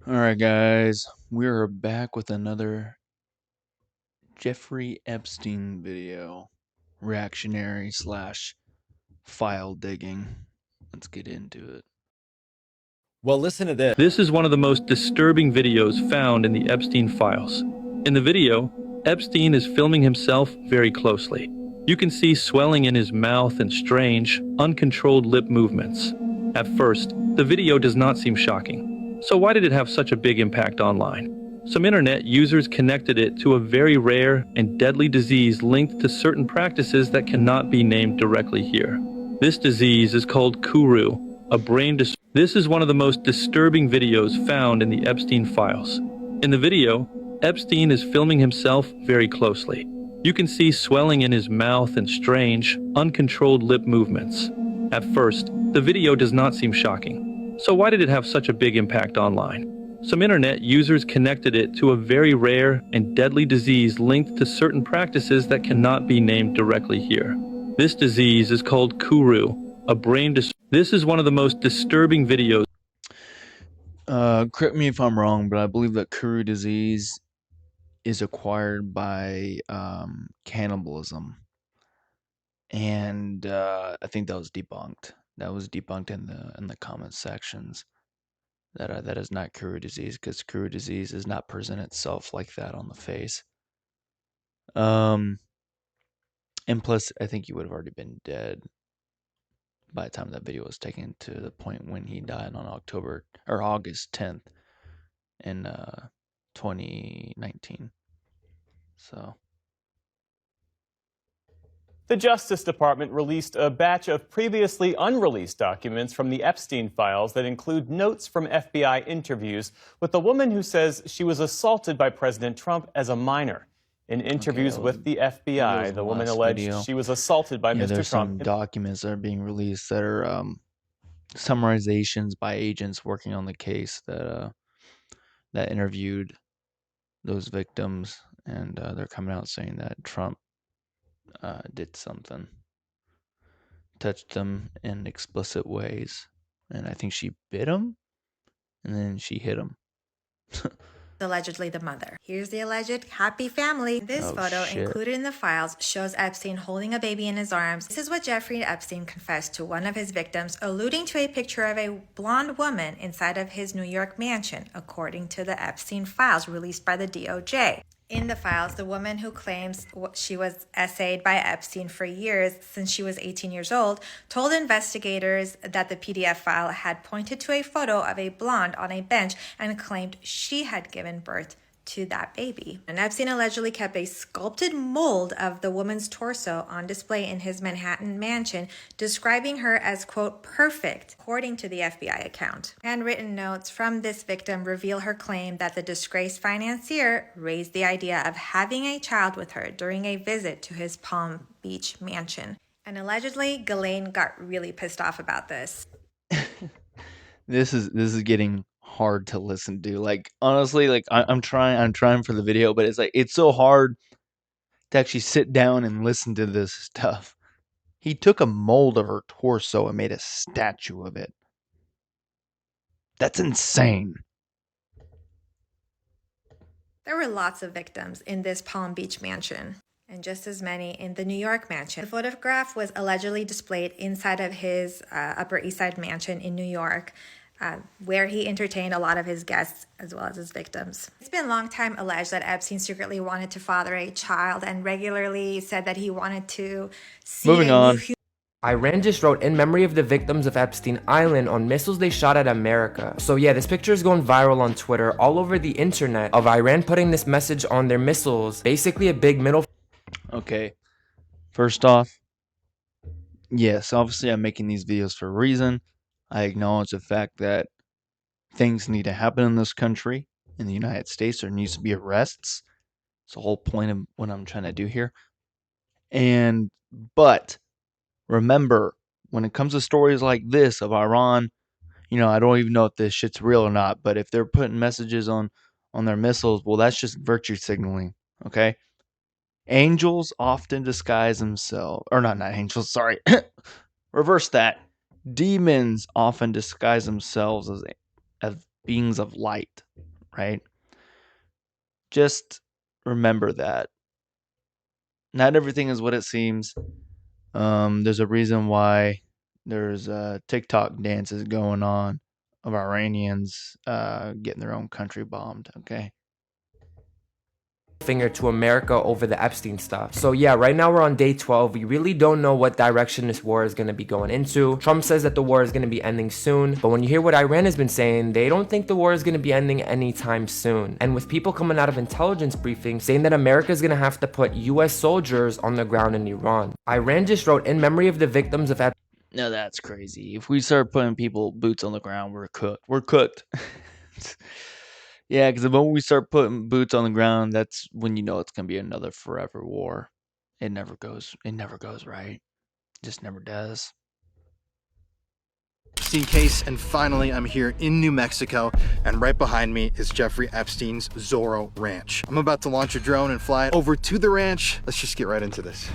Alright, guys, we're back with another Jeffrey Epstein video. Reactionary slash file digging. Let's get into it. Well, listen to this. This is one of the most disturbing videos found in the Epstein files. In the video, Epstein is filming himself very closely. You can see swelling in his mouth and strange, uncontrolled lip movements. At first, the video does not seem shocking. So why did it have such a big impact online? Some internet users connected it to a very rare and deadly disease linked to certain practices that cannot be named directly here. This disease is called Kuru, a brain disorder. This is one of the most disturbing videos found in the Epstein files. In the video, Epstein is filming himself very closely. You can see swelling in his mouth and strange, uncontrolled lip movements. At first, the video does not seem shocking. So why did it have such a big impact online? Some internet users connected it to a very rare and deadly disease linked to certain practices that cannot be named directly here. This disease is called Kuru, a brain disorder. This is one of the most disturbing videos. Correct me if I'm wrong, but I believe that Kuru disease is acquired by cannibalism. And I think that was debunked. That was debunked in the comment sections. That is not Kuru disease, because Kuru disease does not present itself like that on the face. And plus, I think he would have already been dead by the time that video was taken, to the point when he died on August 10th in 2019. So The Justice Department released a batch of previously unreleased documents from the Epstein files that include notes from FBI interviews with a woman who says she was assaulted by President Trump as a minor. In interviews with the FBI, the woman alleged she was assaulted by Mr. there's Trump. some documents that are being released that are summarizations by agents working on the case that interviewed those victims, and they're coming out saying that Trump did something, touched them in explicit ways, and I think she bit him, and then she hit him. Allegedly the mother. Here's the alleged happy family. This photo included in the files shows Epstein holding a baby in his arms. This is what Jeffrey Epstein confessed to one of his victims, alluding to a picture of a blonde woman inside of his New York mansion, according to the Epstein files released by the DOJ. In the files, the woman who claims she was essayed by Epstein for years since she was 18 years old told investigators that the PDF file had pointed to a photo of a blonde on a bench and claimed she had given birth to that baby. And Epstein allegedly kept a sculpted mold of the woman's torso on display in his Manhattan mansion, describing her as, quote, perfect, according to the FBI account. Handwritten notes from this victim reveal her claim that the disgraced financier raised the idea of having a child with her during a visit to his Palm Beach mansion. And allegedly, Ghislaine got really pissed off about this. This is getting hard to listen to. Like, honestly, like I'm trying for the video, but it's so hard to actually sit down and listen to this stuff. He took a mold of her torso and made a statue of it. That's insane. There were lots of victims in this Palm Beach mansion, and just as many in the New York mansion. The photograph was allegedly displayed inside of his Upper East Side mansion in New York, where he entertained a lot of his guests as well as his victims. It's been a long time alleged that Epstein secretly wanted to father a child and regularly said that he wanted to see Moving on. Iran just wrote in memory of the victims of Epstein Island on missiles they shot at America. So yeah, this picture is going viral on Twitter, all over the internet, of Iran putting this message on their missiles. Basically a big middle. Okay. First off, yes, obviously I'm making these videos for a reason. I acknowledge the fact that things need to happen in this country, in the United States. There needs to be arrests. It's the whole point of what I'm trying to do here. But remember, when it comes to stories like this of Iran, I don't even know if this shit's real or not, but if they're putting messages on their missiles, well, that's just virtue signaling, okay? Angels often disguise themselves, or not angels, sorry. Reverse that. Demons often disguise themselves as beings of light, right? Just remember that not everything is what it seems. There's a reason why there's TikTok dances going on of Iranians getting their own country bombed, okay? Finger to America over the Epstein stuff. So yeah, right now we're on day 12. We really don't know what direction this war is going to be going into. Trump says that the war is going to be ending soon, but when you hear what Iran has been saying, they don't think the war is going to be ending anytime soon. And with people coming out of intelligence briefings saying that America is going to have to put US soldiers on the ground in Iran. Iran just wrote, in memory of the victims of No, that's crazy. If we start putting people boots on the ground, we're cooked. We're cooked. Yeah, because the moment we start putting boots on the ground, that's when you know it's gonna be another forever war. It never goes. It never goes right. Just never does. Epstein case, and finally I'm here in New Mexico, and right behind me is Jeffrey Epstein's Zorro Ranch. I'm about to launch a drone and fly it over to the ranch. Let's just get right into this.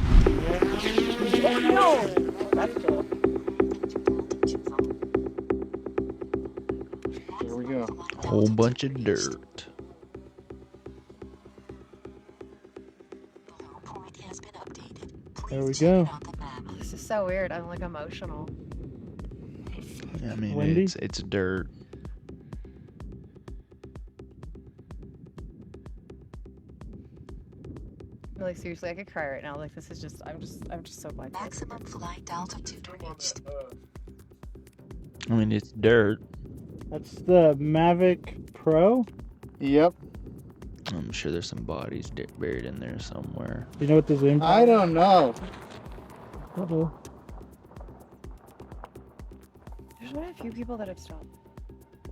Here we go. Whole bunch of dirt. There we go. This is so weird. I'm like emotional. I mean, Wendy? it's dirt. Like seriously, I could cry right now. Like this is just, I'm just so glad. Maximum flight altitude reached. I mean, it's dirt. That's the Mavic Pro. Yep. I'm sure there's some bodies buried in there somewhere. You know what this is? I don't know. Uh-oh. There's been a few people that have stopped.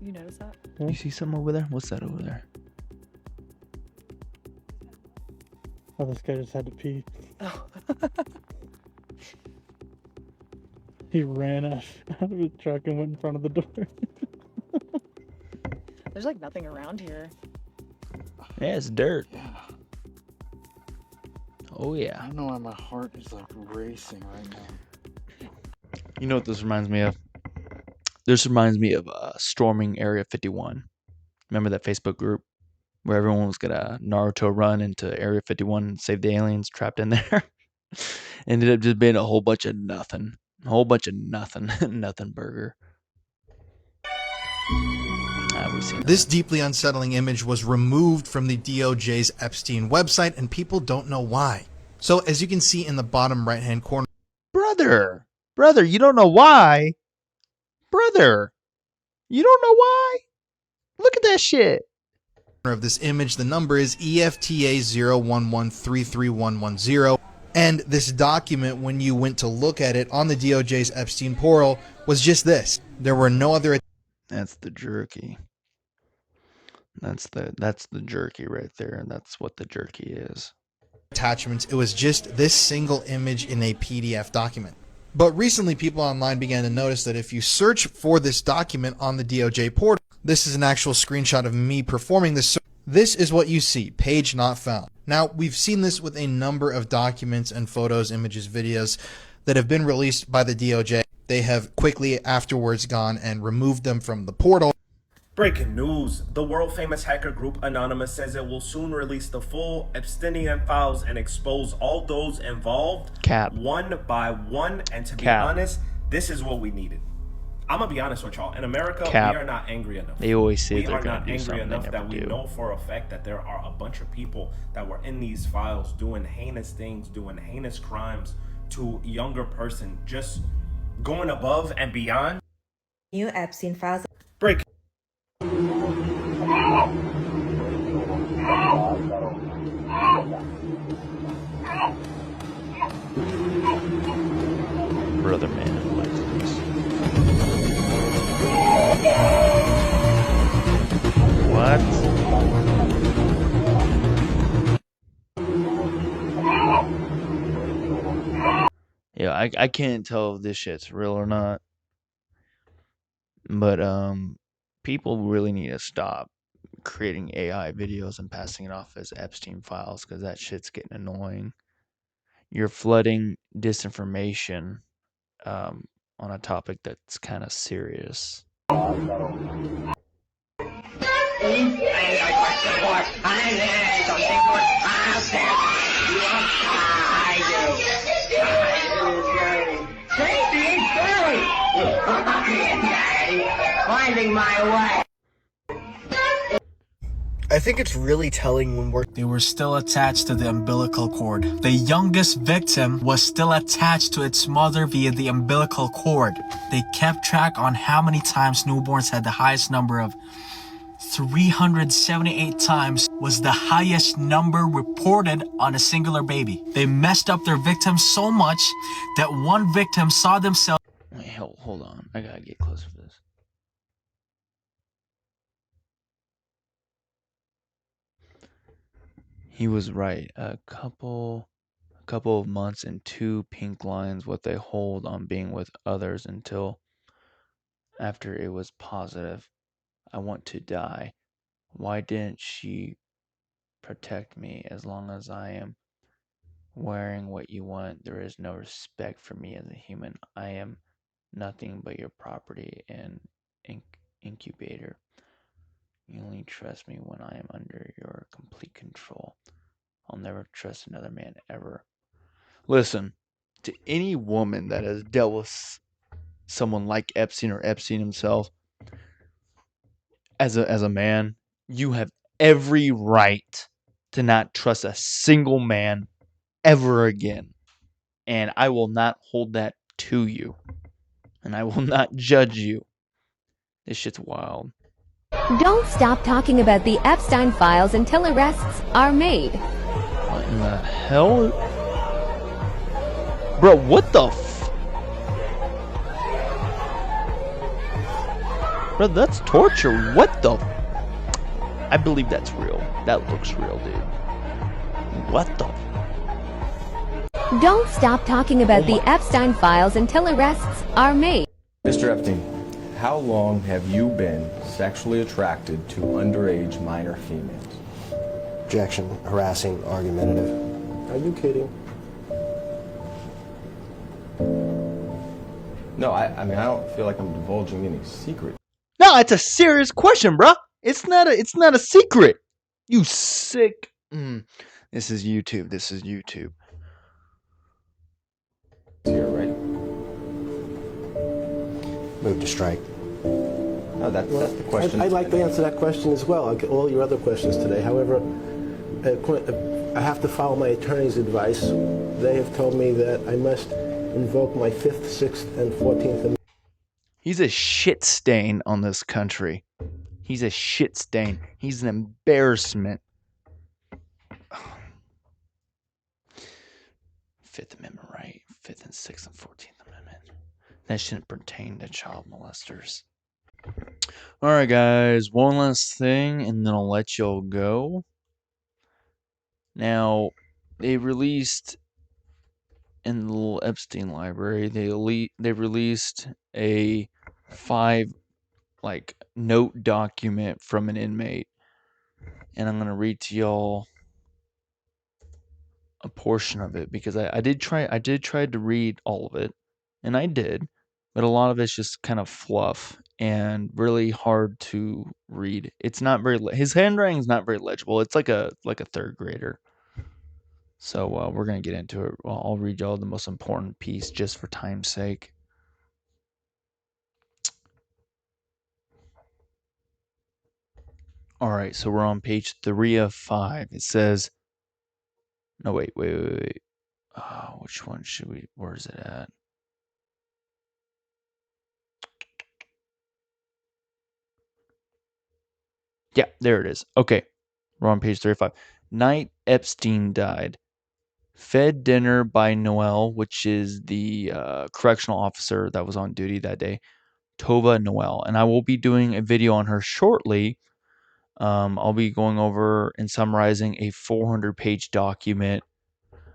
You notice that? You see something over there? What's that over there? Oh, this guy just had to pee. Oh. He ran out of his truck and went in front of the door. There's like nothing around here. Yeah, it's dirt. Yeah. Oh I yeah. don't know why my heart is like racing right now. You know what this reminds me of? This reminds me of storming Area 51. Remember that Facebook group where everyone was gonna Naruto run into Area 51 and save the aliens trapped in there? Ended up just being a whole bunch of nothing. A whole bunch of nothing. Nothing burger. We've seen This that. deeply unsettling image was removed from the DOJ's Epstein website, and people don't know why. So as you can see in the bottom right-hand corner Brother, you don't know why? Brother, you don't know why? Look at that shit. of this image, the number is EFTA 011331110. And this document, when you went to look at it on the DOJ's Epstein portal, was just this. There were no other That's the jerky. That's the jerky right there, and that's what the jerky is. attachments. It was just this single image in a PDF document. But recently, people online began to notice that if you search for this document on the DOJ portal, this is an actual screenshot of me performing this search. This is what you see, page not found. Now, we've seen this with a number of documents and photos, images, videos that have been released by the DOJ. They have quickly afterwards gone and removed them from the portal. Breaking news. The world-famous hacker group Anonymous says it will soon release the full Epsteinian files and expose all those involved Cap. one by one. And to be Cap. honest, this is what we needed. I'm going to be honest with y'all. In America, Cap. we are not angry enough. They always say we they're are gonna not do angry something, they enough never that we do. know for a fact that there are a bunch of people that were in these files doing heinous things, doing heinous crimes to a younger person, just going above and beyond. New Epstein files. Break. Brother man, like this. What? Yeah, I can't tell if this shit's real or not. But people really need to stop creating AI videos and passing it off as Epstein files, because that shit's getting annoying. You're flooding disinformation on a topic that's kind of serious. Finding my way. I think it's really telling when they were still attached to the umbilical cord. The youngest victim was still attached to its mother via the umbilical cord. They kept track on how many times newborns had the highest number of 378 times was the highest number reported on a singular baby. They messed up their victims so much that one victim saw themselves. Wait, hold on. I gotta get closer to this. He was right. A couple of months and 2 pink lines what they hold on being with others until after it was positive. I want to die. Why didn't she protect me? As long as I am wearing what you want, there is no respect for me as a human. I am nothing but your property and incubator. You only trust me when I am under your complete control. I'll never trust another man ever. Listen, to any woman that has dealt with someone like Epstein or Epstein himself, as a man, you have every right to not trust a single man ever again. And I will not hold that to you. And I will not judge you. This shit's wild. Don't stop talking about the Epstein files until arrests are made. What in the hell? Bro, what the Bro, that's torture. What the I believe that's real. That looks real, dude. What the Don't stop talking about the Epstein files until arrests are made. Mr. Epstein, how long have you been sexually attracted to underage minor females? Objection, harassing, argumentative. Are you kidding? No, I mean, I don't feel like I'm divulging any secret. No, it's a serious question, bro. It's not a secret. You sick. This is YouTube. This is YouTube. Here, right? Move to strike. No, that's the question. I'd like to answer that question as well. I'll get all your other questions today. However, I have to follow my attorney's advice. They have told me that I must invoke my 5th, 6th, and 14th Amendment. He's a shit stain on this country. He's a shit stain. He's an embarrassment. Fifth Amendment right. 5th and 6th and 14th Amendment. That shouldn't pertain to child molesters. Alright guys, one last thing and then I'll let y'all go. Now, they released in the little Epstein library, they released a 5 note document from an inmate, and I'm gonna read to y'all a portion of it because I did try to read all of it, and I did, but a lot of it's just kind of fluff and really hard to read. It's not very his handwriting's not very legible. It's like a 3rd grader. So we're gonna get into it. I'll read y'all the most important piece just for time's sake. All right, so we're on page 3 of 5. It says, no, wait. Which one should we, where is it at? Yeah, there it is. Okay, we're on page 3 of 5. Night Epstein died. Fed dinner by Noel, which is the correctional officer that was on duty that day. Tova Noel. And I will be doing a video on her shortly. I'll be going over and summarizing a 400-page document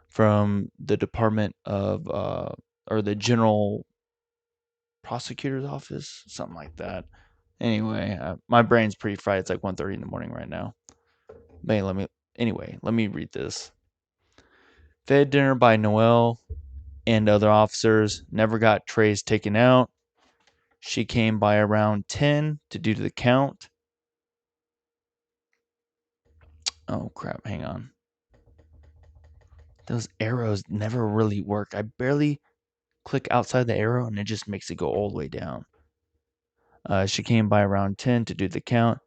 from the Department of, or the General Prosecutor's Office, something like that. Anyway, my brain's pretty fried. It's like 1:30 in the morning right now. But let me read this. Fed dinner by Noel and other officers. Never got trays taken out. She came by around 10 to do the count. Oh crap, hang on. Those arrows never really work. I barely click outside the arrow and it just makes it go all the way down. She came by around 10 to do the count,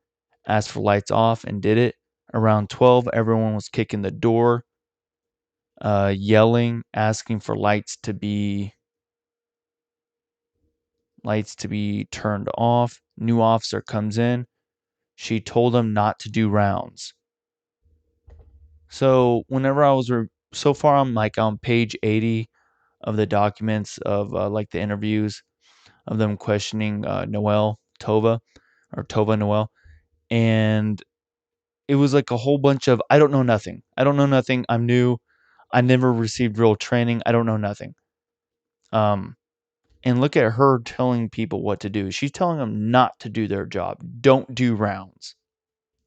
asked for lights off, and did it. Around 12, everyone was kicking the door, yelling, asking for lights to be turned off. New officer comes in. She told him not to do rounds. So whenever I was so far, I'm like on page 80 of the documents of like the interviews of them questioning Noel Tova or Tova Noel, and it was like a whole bunch of I don't know nothing. I don't know nothing. I'm new. I never received real training. I don't know nothing. And look at her telling people what to do. She's telling them not to do their job. Don't do rounds,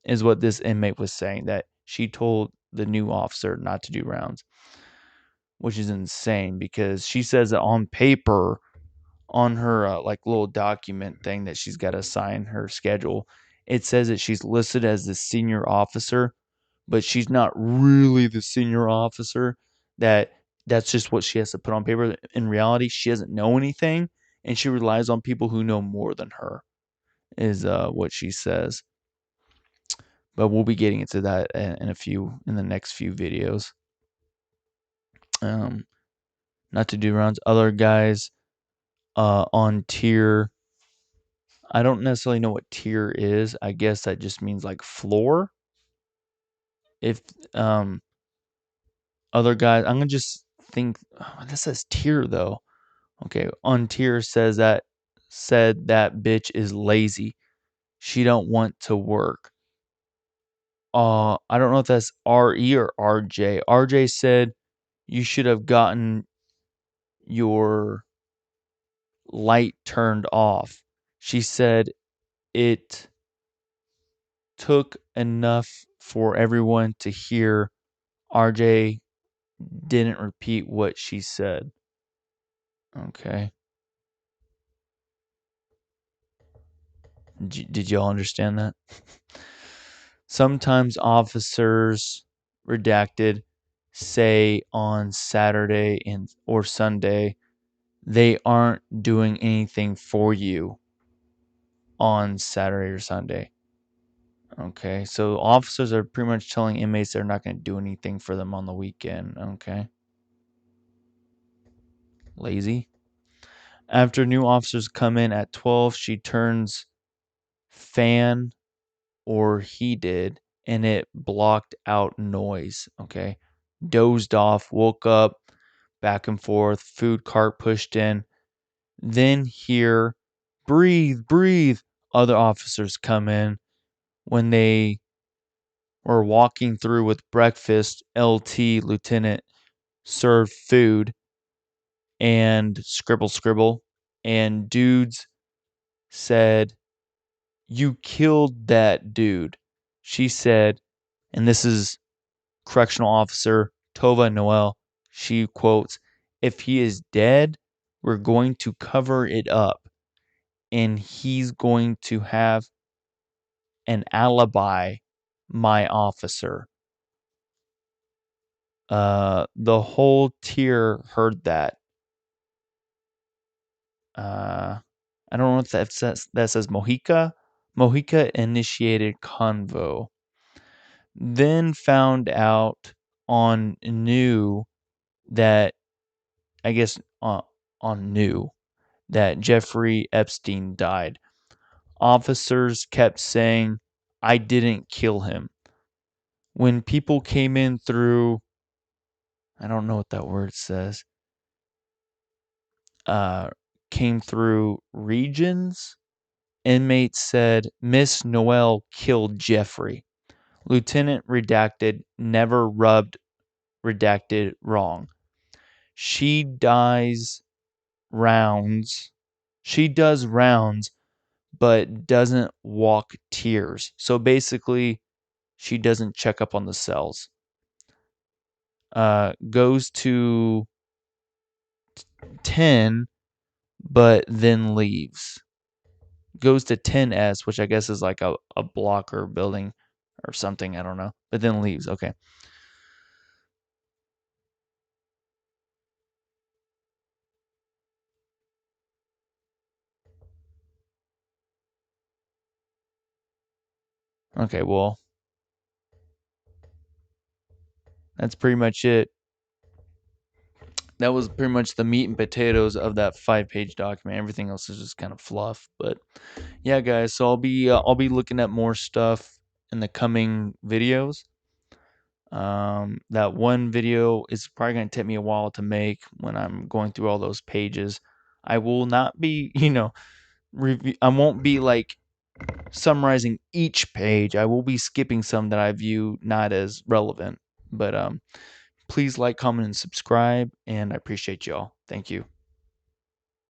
is what this inmate was saying. That she told the new officer not to do rounds, which is insane because she says that on paper, on her like little document thing that she's got to sign her schedule, it says that she's listed as the senior officer, but she's not really the senior officer. That's just what she has to put on paper. In reality, she doesn't know anything, and she relies on people who know more than her, is what she says. But we'll be getting into that in the next few videos. Not to do rounds. Other guys on tier. I don't necessarily know what tier is. I guess that just means like floor. If other guys, I'm gonna just think. Oh, this says tier though. Okay, on tier said that bitch is lazy. She don't want to work. I don't know if that's RE or RJ. RJ said you should have gotten your light turned off. She said it took enough for everyone to hear. RJ didn't repeat what she said. Okay. Did y'all understand that? Sometimes officers redacted say on Saturday or Sunday they aren't doing anything for you on Saturday or Sunday. Okay, so officers are pretty much telling inmates they're not going to do anything for them on the weekend. Okay. Lazy. After new officers come in at 12, she turns fan, or he did, and it blocked out noise. Okay. Dozed off, woke up, back and forth, food cart pushed in. Then hear, breathe, breathe. Other officers come in. When they were walking through with breakfast, LT Lieutenant served food and scribble, scribble. And dudes said, "You killed that dude." She said, and this is correctional officer Tova Noel. She quotes, "If he is dead, we're going to cover it up, and he's going to have an alibi, my officer." The whole tier heard that. I don't know if that says Mojica. Mojica initiated convo. Then found out on new that I guess on new that Jeffrey Epstein died. Officers kept saying, "I didn't kill him." When people came in through, I don't know what that word says, came through regions, inmates said, "Miss Noel killed Jeffrey." Lieutenant redacted never rubbed redacted wrong. She dies rounds. She does rounds, but doesn't walk tiers. So basically, she doesn't check up on the cells. Goes to 10, but then leaves. Goes to 10S, which I guess is like a block or building or something, I don't know. But then leaves. Okay. Okay, well, that's pretty much it. That was pretty much the meat and potatoes of that 5-page document. Everything else is just kind of fluff. But yeah, guys, so I'll be looking at more stuff in the coming videos. That one video is probably going to take me a while to make when I'm going through all those pages. I will not be, I won't be like summarizing each page. I will be skipping some that I view not as relevant. But please like, comment, and subscribe, and I appreciate y'all. Thank you.